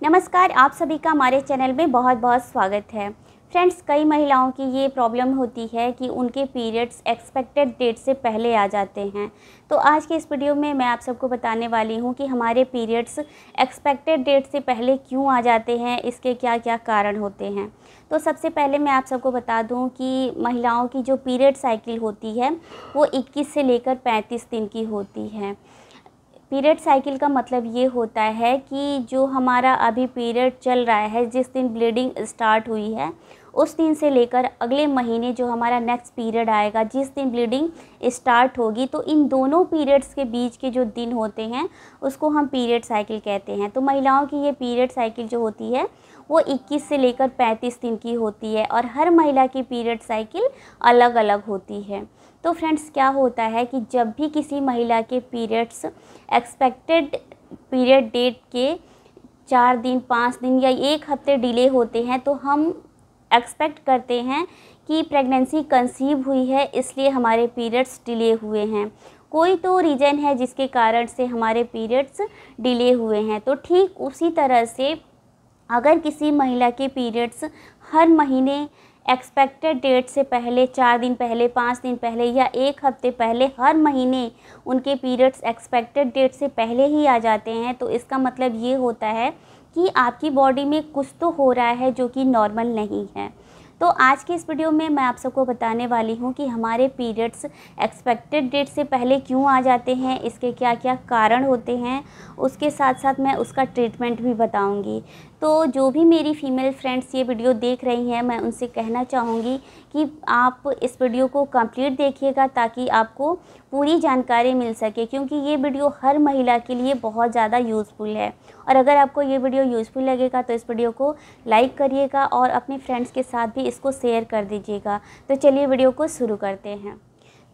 नमस्कार, आप सभी का हमारे चैनल में बहुत बहुत स्वागत है। फ्रेंड्स, कई महिलाओं की ये प्रॉब्लम होती है कि उनके पीरियड्स एक्सपेक्टेड डेट से पहले आ जाते हैं। तो आज के इस वीडियो में मैं आप सबको बताने वाली हूँ कि हमारे पीरियड्स एक्सपेक्टेड डेट से पहले क्यों आ जाते हैं, इसके क्या क्या कारण होते हैं। तो सबसे पहले मैं आप सबको बता दूँ कि महिलाओं की जो पीरियड साइकिल होती है वो 21 से लेकर 35 दिन की होती है। पीरियड साइकिल का मतलब ये होता है कि जो हमारा अभी पीरियड चल रहा है, जिस दिन ब्लीडिंग स्टार्ट हुई है उस दिन से लेकर अगले महीने जो हमारा नेक्स्ट पीरियड आएगा, जिस दिन ब्लीडिंग स्टार्ट होगी, तो इन दोनों पीरियड्स के बीच के जो दिन होते हैं उसको हम पीरियड साइकिल कहते हैं। तो महिलाओं की ये पीरियड साइकिल जो होती है वो 21 से लेकर 35 दिन की होती है और हर महिला की पीरियड साइकिल अलग अलग होती है। तो फ्रेंड्स, क्या होता है कि जब भी किसी महिला के पीरियड्स एक्सपेक्टेड पीरियड डेट के 4 दिन, 5 दिन या 1 हफ्ते डिले होते हैं तो हम एक्सपेक्ट करते हैं कि प्रेगनेंसी कंसीव हुई है, इसलिए हमारे पीरियड्स डिले हुए हैं। कोई तो रीज़न है जिसके कारण से हमारे पीरियड्स डिले हुए हैं। तो ठीक उसी तरह से अगर किसी महिला के पीरियड्स हर महीने एक्सपेक्टेड डेट से पहले 4 दिन पहले, 5 दिन पहले या 1 हफ्ते पहले हर महीने उनके पीरियड्स एक्सपेक्टेड डेट से पहले ही आ जाते हैं, तो इसका मतलब ये होता है कि आपकी बॉडी में कुछ तो हो रहा है जो कि नॉर्मल नहीं है। तो आज के इस वीडियो में मैं आप सबको बताने वाली हूँ कि हमारे पीरियड्स एक्सपेक्टेड डेट से पहले क्यों आ जाते हैं, इसके क्या क्या कारण होते हैं, उसके साथ साथ मैं उसका ट्रीटमेंट भी बताऊँगी। तो जो भी मेरी फ़ीमेल फ्रेंड्स ये वीडियो देख रही हैं, मैं उनसे कहना चाहूँगी कि आप इस वीडियो को कंप्लीट देखिएगा ताकि आपको पूरी जानकारी मिल सके, क्योंकि ये वीडियो हर महिला के लिए बहुत ज़्यादा यूज़फुल है। और अगर आपको ये वीडियो यूज़फुल लगेगा तो इस वीडियो को लाइक करिएगा और अपने फ्रेंड्स के साथ भी इसको शेयर कर दीजिएगा। तो चलिए वीडियो को शुरू करते हैं।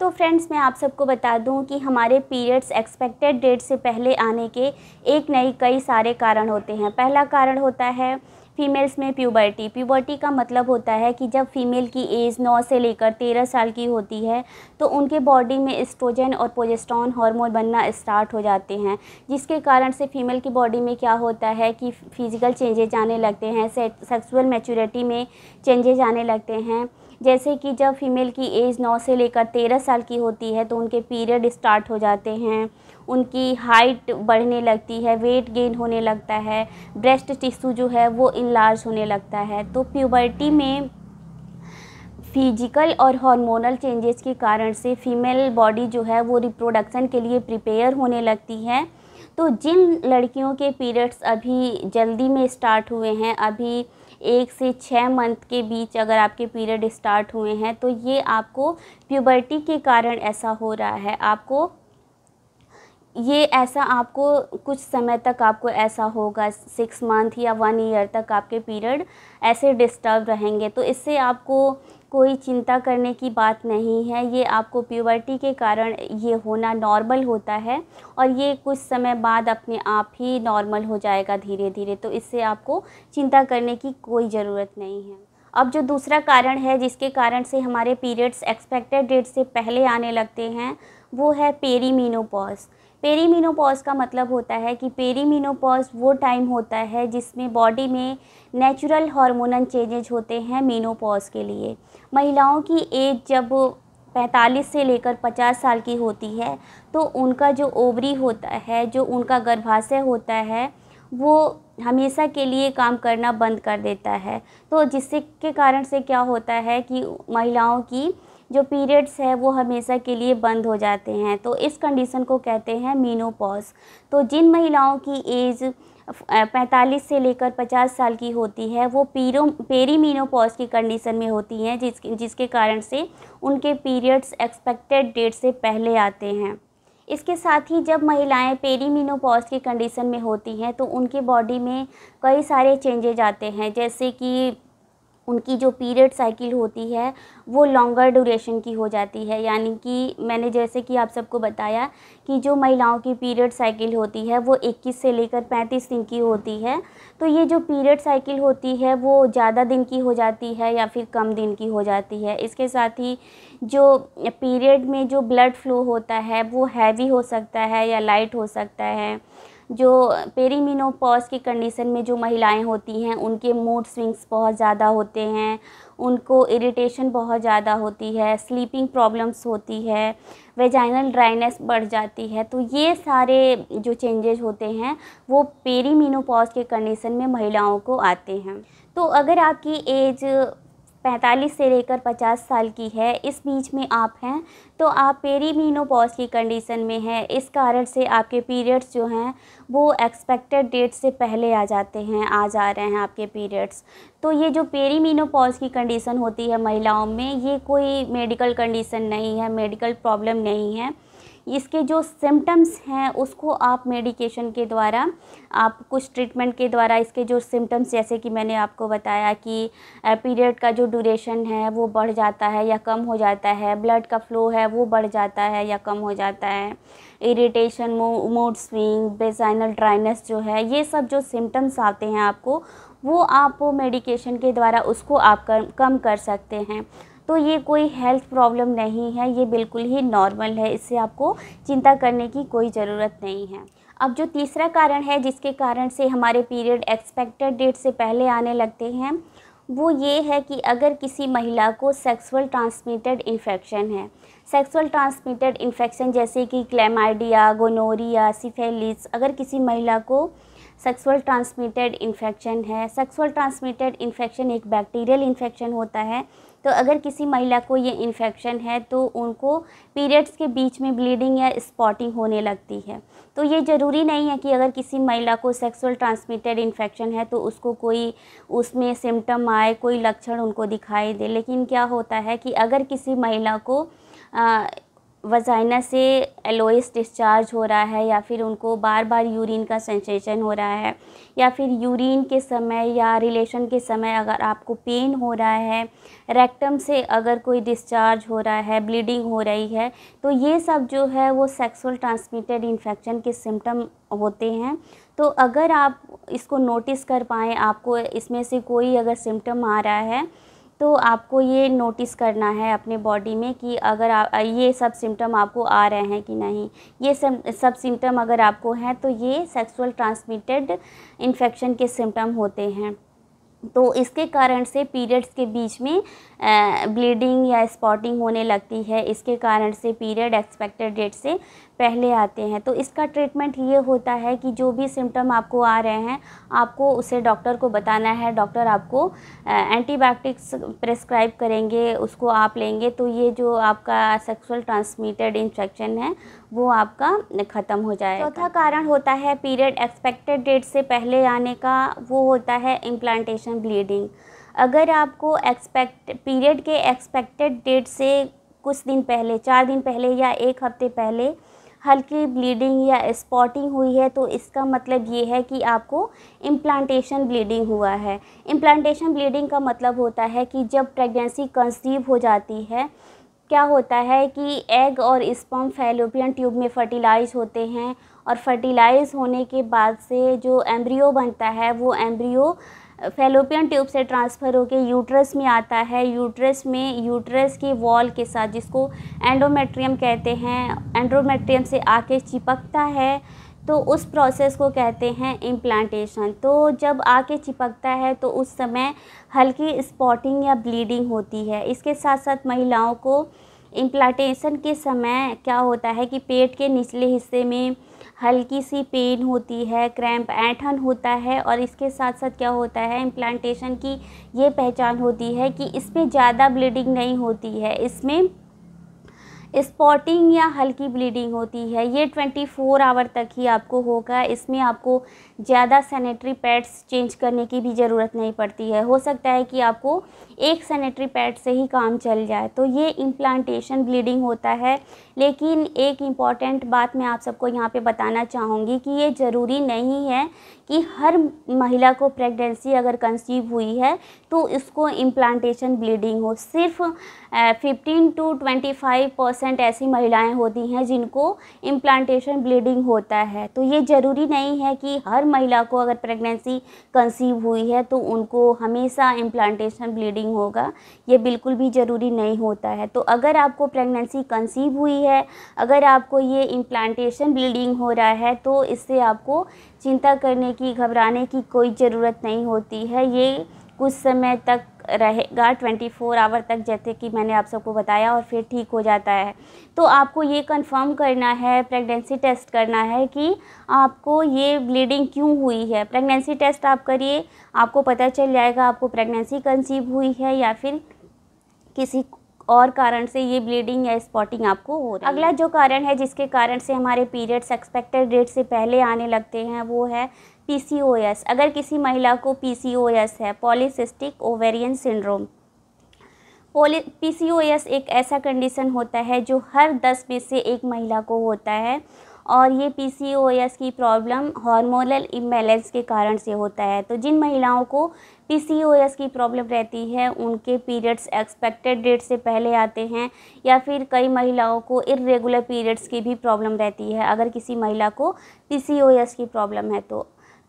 तो फ्रेंड्स, मैं आप सबको बता दूं कि हमारे पीरियड्स एक्सपेक्टेड डेट से पहले आने के एक नहीं कई सारे कारण होते हैं। पहला कारण होता है फीमेल्स में प्यूबर्टी। प्यूबर्टी का मतलब होता है कि जब फीमेल की एज 9 से लेकर 13 साल की होती है तो उनके बॉडी में एस्ट्रोजन और प्रोजेस्टेरोन हार्मोन बनना स्टार्ट हो जाते हैं, जिसके कारण से फीमेल की बॉडी में क्या होता है कि फिजिकल चेंजेज आने लगते हैं, सेक्सुअल मैच्योरिटी में चेंजेज आने लगते हैं। जैसे कि जब फीमेल की एज 9 से लेकर 13 साल की होती है तो उनके पीरियड स्टार्ट हो जाते हैं, उनकी हाइट बढ़ने लगती है, वेट गेन होने लगता है, ब्रेस्ट टिश्यू जो है वो इनलार्ज होने लगता है। तो प्यूबर्टी में फिजिकल और हार्मोनल चेंजेस के कारण से फीमेल बॉडी जो है वो रिप्रोडक्शन के लिए प्रिपेयर होने लगती है। तो जिन लड़कियों के पीरियड्स अभी जल्दी में स्टार्ट हुए हैं, अभी 1 से 6 मंथ के बीच अगर आपके पीरियड स्टार्ट हुए हैं, तो ये आपको प्यूबर्टी के कारण ऐसा हो रहा है। आपको कुछ समय तक आपको ऐसा होगा, 6 मंथ या 1 ईयर तक आपके पीरियड ऐसे डिस्टर्ब रहेंगे। तो इससे आपको कोई चिंता करने की बात नहीं है, ये आपको प्यूबर्टी के कारण ये होना नॉर्मल होता है और ये कुछ समय बाद अपने आप ही नॉर्मल हो जाएगा धीरे धीरे। तो इससे आपको चिंता करने की कोई ज़रूरत नहीं है। अब जो दूसरा कारण है जिसके कारण से हमारे पीरियड्स एक्सपेक्टेड डेट से पहले आने लगते हैं वो है पेरीमीनोपॉज़। पेरीमीनोपॉज़ का मतलब होता है कि पेरीमीनोपॉज़ वो टाइम होता है जिसमें बॉडी में नेचुरल हार्मोनल चेंजेज होते हैं मेनोपॉज़ के लिए। महिलाओं की एज जब 45 से लेकर 50 साल की होती है तो उनका जो ओवरी होता है, जो उनका गर्भाशय होता है, वो हमेशा के लिए काम करना बंद कर देता है। तो जिससे के कारण से क्या होता है कि महिलाओं की जो पीरियड्स है वो हमेशा के लिए बंद हो जाते हैं। तो इस कंडीशन को कहते हैं मेनोपॉज़। तो जिन महिलाओं की एज 45 से लेकर 50 साल की होती है वो पेरीमीनोपॉज़ की कंडीशन में होती हैं, जिसके कारण से उनके पीरियड्स एक्सपेक्टेड डेट से पहले आते हैं। इसके साथ ही जब महिलाएं पेरीमीनोपॉज़ की कंडीशन में होती हैं तो उनके बॉडी में कई सारे चेंजेज आते हैं, जैसे कि उनकी जो पीरियड साइकिल होती है वो लॉन्गर ड्यूरेशन की हो जाती है। यानी कि मैंने जैसे कि आप सबको बताया कि जो महिलाओं की पीरियड साइकिल होती है वो 21 से लेकर 35 दिन की होती है। तो ये जो पीरियड साइकिल होती है वो ज़्यादा दिन की हो जाती है या फिर कम दिन की हो जाती है। इसके साथ ही जो पीरियड में जो ब्लड फ्लो होता है वो हैवी हो सकता है या लाइट हो सकता है। जो पेरीमेनोपॉज की कंडीशन में जो महिलाएं होती हैं उनके मूड स्विंग्स बहुत ज़्यादा होते हैं, उनको इरिटेशन बहुत ज़्यादा होती है, स्लीपिंग प्रॉब्लम्स होती है, वेजाइनल ड्राइनेस बढ़ जाती है। तो ये सारे जो चेंजेस होते हैं वो पेरीमेनोपॉज के कंडीशन में महिलाओं को आते हैं। तो अगर आपकी एज 45 से लेकर 50 साल की है, इस बीच में आप हैं, तो आप पेरीमेनोपॉज की कंडीशन में हैं। इस कारण से आपके पीरियड्स जो हैं वो एक्सपेक्टेड डेट से पहले आ जाते हैं, आ जा रहे हैं आपके पीरियड्स। तो ये जो पेरीमेनोपॉज की कंडीशन होती है महिलाओं में, ये कोई मेडिकल कंडीशन नहीं है, मेडिकल प्रॉब्लम नहीं है। इसके जो सिम्टम्स हैं उसको आप मेडिकेशन के द्वारा, आप कुछ ट्रीटमेंट के द्वारा इसके जो सिम्टम्स, जैसे कि मैंने आपको बताया कि पीरियड का जो ड्यूरेशन है वो बढ़ जाता है या कम हो जाता है, ब्लड का फ्लो है वो बढ़ जाता है या कम हो जाता है, irritation, mood swing, vaginal dryness जो है, ये सब जो सिम्टम्स आते हैं आपको, वो आप मेडिकेशन के द्वारा उसको आप कम कर सकते हैं। तो ये कोई हेल्थ प्रॉब्लम नहीं है, ये बिल्कुल ही नॉर्मल है, इससे आपको चिंता करने की कोई ज़रूरत नहीं है। अब जो तीसरा कारण है जिसके कारण से हमारे पीरियड एक्सपेक्टेड डेट से पहले आने लगते हैं, वो ये है कि अगर किसी महिला को सेक्सुअल ट्रांसमिटेड इन्फेक्शन है। सेक्सुअल ट्रांसमिटेड इन्फेक्शन जैसे कि क्लैमाइडिया, गोनोरिया, सिफिलिस, अगर किसी महिला को सेक्सुअल ट्रांसमिटेड इन्फेक्शन है, सेक्सुअल ट्रांसमिटेड इन्फेक्शन एक बैक्टीरियल इन्फेक्शन होता है, तो अगर किसी महिला को ये इन्फेक्शन है तो उनको पीरियड्स के बीच में ब्लीडिंग या स्पॉटिंग होने लगती है। तो ये ज़रूरी नहीं है कि अगर किसी महिला को सेक्सुअल ट्रांसमिटेड इन्फेक्शन है तो उसको कोई उसमें सिम्टम आए, कोई लक्षण उनको दिखाई दे। लेकिन क्या होता है कि अगर किसी महिला को वजाइना से एलोइस डिस्चार्ज हो रहा है, या फिर उनको बार बार यूरिन का सेंसेशन हो रहा है, या फिर यूरिन के समय या रिलेशन के समय अगर आपको पेन हो रहा है, रेक्टम से अगर कोई डिस्चार्ज हो रहा है, ब्लीडिंग हो रही है, तो ये सब जो है वो सेक्सुअल ट्रांसमिटेड इन्फेक्शन के सिम्टम होते हैं। तो अगर आप इसको नोटिस कर पाएँ, आपको इसमें से कोई अगर सिम्टम आ रहा है, तो आपको ये नोटिस करना है अपने बॉडी में कि अगर ये सब सिम्टम आपको आ रहे हैं कि नहीं। ये सब सिम्टम अगर आपको हैं तो ये सेक्सुअल ट्रांसमिटेड इन्फेक्शन के सिम्टम होते हैं। तो इसके कारण से पीरियड्स के बीच में ब्लीडिंग या स्पॉटिंग होने लगती है। इसके कारण से पीरियड एक्सपेक्टेड डेट से पहले आते हैं। तो इसका ट्रीटमेंट ये होता है कि जो भी सिम्टम आपको आ रहे हैं आपको उसे डॉक्टर को बताना है। डॉक्टर आपको एंटीबायोटिक्स प्रेस्क्राइब करेंगे, उसको आप लेंगे तो ये जो आपका सेक्सुअल ट्रांसमिटेड इन्फेक्शन है वो आपका ख़त्म हो जाएगा। चौथा कारण होता है पीरियड एक्सपेक्टेड डेट से पहले आने का, वो होता है इम्प्लांटेशन ब्लीडिंग। अगर आपको पीरियड के एक्सपेक्टेड डेट से कुछ दिन पहले, 4 दिन पहले या 1 हफ्ते पहले हल्की ब्लीडिंग या स्पॉटिंग हुई है तो इसका मतलब ये है कि आपको इम्प्लांटेशन ब्लीडिंग हुआ है। इम्प्लांटेशन ब्लीडिंग का मतलब होता है कि जब प्रेगनेंसी कंसीव हो जाती है, क्या होता है कि एग और स्पर्म फैलोपियन ट्यूब में फर्टिलाइज होते हैं, और फर्टिलाइज होने के बाद से जो एम्ब्रियो बनता है वो एम्ब्रियो फैलोपियन ट्यूब से ट्रांसफ़र होकर यूट्रस में आता है। यूट्रस की वॉल के साथ, जिसको एंडोमेट्रियम कहते हैं, एंडोमेट्रियम से आके चिपकता है, तो उस प्रोसेस को कहते हैं इम्प्लांटेशन। तो जब आके चिपकता है तो उस समय हल्की स्पॉटिंग या ब्लीडिंग होती है। इसके साथ साथ महिलाओं को इम्प्लांटेशन के समय क्या होता है कि पेट के निचले हिस्से में हल्की सी पेन होती है, क्रैम्प, ऐंठन होता है, और इसके साथ साथ क्या होता है, इम्प्लांटेशन की ये पहचान होती है कि इसमें ज़्यादा ब्लीडिंग नहीं होती है, इसमें स्पॉटिंग या हल्की ब्लीडिंग होती है। ये 24 आवर तक ही आपको होगा। इसमें आपको ज़्यादा सैनिटरी पैड्स चेंज करने की भी ज़रूरत नहीं पड़ती है। हो सकता है कि आपको एक सैनिटरी पैड से ही काम चल जाए। तो ये इम्प्लांटेशन ब्लीडिंग होता है। लेकिन एक इम्पॉर्टेंट बात मैं आप सबको यहाँ पे बताना चाहूँगी कि ये ज़रूरी नहीं है कि हर महिला को प्रेगनेंसी अगर कंसीव हुई है तो इसको इम्प्लांटेशन ब्लीडिंग हो। सिर्फ 15 to 25% 50% ऐसी महिलाएं होती हैं जिनको इम्प्लांटेशन ब्लीडिंग होता है। तो ये ज़रूरी नहीं है कि हर महिला को अगर प्रेगनेंसी कंसीव हुई है तो उनको हमेशा इम्प्लांटेशन ब्लीडिंग होगा, ये बिल्कुल भी ज़रूरी नहीं होता है। तो अगर आपको प्रेगनेंसी कंसीव हुई है, अगर आपको ये इम्प्लांटेशन ब्लीडिंग हो रहा है, तो इससे आपको चिंता करने की, घबराने की कोई ज़रूरत नहीं होती है। ये कुछ समय तक रहेगा, 24 आवर तक, जैसे कि मैंने आप सबको बताया, और फिर ठीक हो जाता है। तो आपको ये कंफर्म करना है, प्रेगनेंसी टेस्ट करना है कि आपको ये ब्लीडिंग क्यों हुई है। प्रेगनेंसी टेस्ट आप करिए, आपको पता चल जाएगा आपको प्रेगनेंसी कंसीव हुई है या फिर किसी और कारण से ये ब्लीडिंग या स्पॉटिंग आपको हो रही है। अगला जो कारण है जिसके कारण से हमारे पीरियड्स एक्सपेक्टेड डेट से पहले आने लगते हैं, वो है PCOS। अगर किसी महिला को PCOS है, पॉलीसिस्टिक ओवेरियन सिंड्रोम। PCOS एक ऐसा कंडीशन होता है जो हर 10 में से एक महिला को होता है, और ये PCOS की प्रॉब्लम हार्मोनल इम्बैलेंस के कारण से होता है। तो जिन महिलाओं को PCOS की प्रॉब्लम रहती है उनके पीरियड्स एक्सपेक्टेड डेट से पहले आते हैं, या फिर कई महिलाओं को इर्रेगुलर पीरियड्स की भी प्रॉब्लम रहती है। अगर किसी महिला को PCOS की प्रॉब्लम है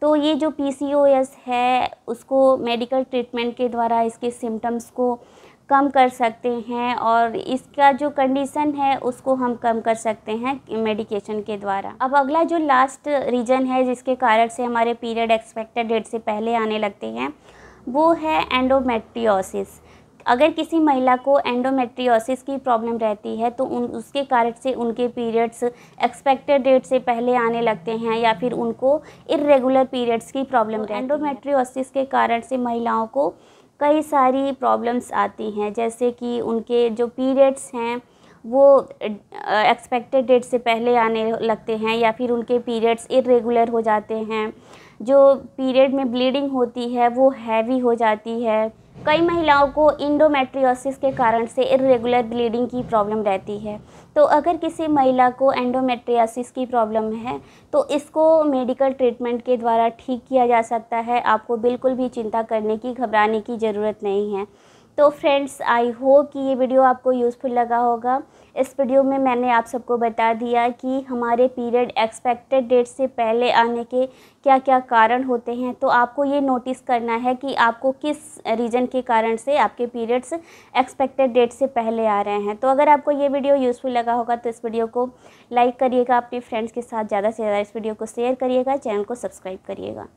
तो ये जो PCOS है उसको मेडिकल ट्रीटमेंट के द्वारा इसके सिम्टम्स को कम कर सकते हैं, और इसका जो कंडीशन है उसको हम कम कर सकते हैं मेडिकेशन के द्वारा। अब अगला जो लास्ट रीज़न है जिसके कारण से हमारे पीरियड एक्सपेक्टेड डेट से पहले आने लगते हैं, वो है एंडोमेट्रियोसिस। अगर किसी महिला को एंडोमेट्रियोसिस की प्रॉब्लम रहती है तो उसके कारण से उनके पीरियड्स एक्सपेक्टेड डेट से पहले आने लगते हैं, या फिर उनको इर्रेगुलर पीरियड्स की प्रॉब्लम रहती है। एंडोमेट्रियोसिस के कारण से महिलाओं को कई सारी प्रॉब्लम्स आती हैं, जैसे कि उनके जो पीरियड्स हैं वो एक्सपेक्टेड डेट से पहले आने लगते हैं, या फिर उनके पीरियड्स इर्रेगुलर हो जाते हैं। जो पीरियड में ब्लीडिंग होती है वो हैवी हो जाती है। कई महिलाओं को एंडोमेट्रियोसिस के कारण से इर्रेगुलर ब्लीडिंग की प्रॉब्लम रहती है। तो अगर किसी महिला को एंडोमेट्रियोसिस की प्रॉब्लम है तो इसको मेडिकल ट्रीटमेंट के द्वारा ठीक किया जा सकता है। आपको बिल्कुल भी चिंता करने की, घबराने की ज़रूरत नहीं है। तो फ्रेंड्स, आई होप कि ये वीडियो आपको यूज़फुल लगा होगा। इस वीडियो में मैंने आप सबको बता दिया कि हमारे पीरियड एक्सपेक्टेड डेट से पहले आने के क्या क्या कारण होते हैं। तो आपको ये नोटिस करना है कि आपको किस रीज़न के कारण से आपके पीरियड्स एक्सपेक्टेड डेट से पहले आ रहे हैं। तो अगर आपको ये वीडियो यूज़फुल लगा होगा तो इस वीडियो को लाइक करिएगा, अपने फ्रेंड्स के साथ ज़्यादा से ज़्यादा इस वीडियो को शेयर करिएगा, चैनल को सब्सक्राइब करिएगा।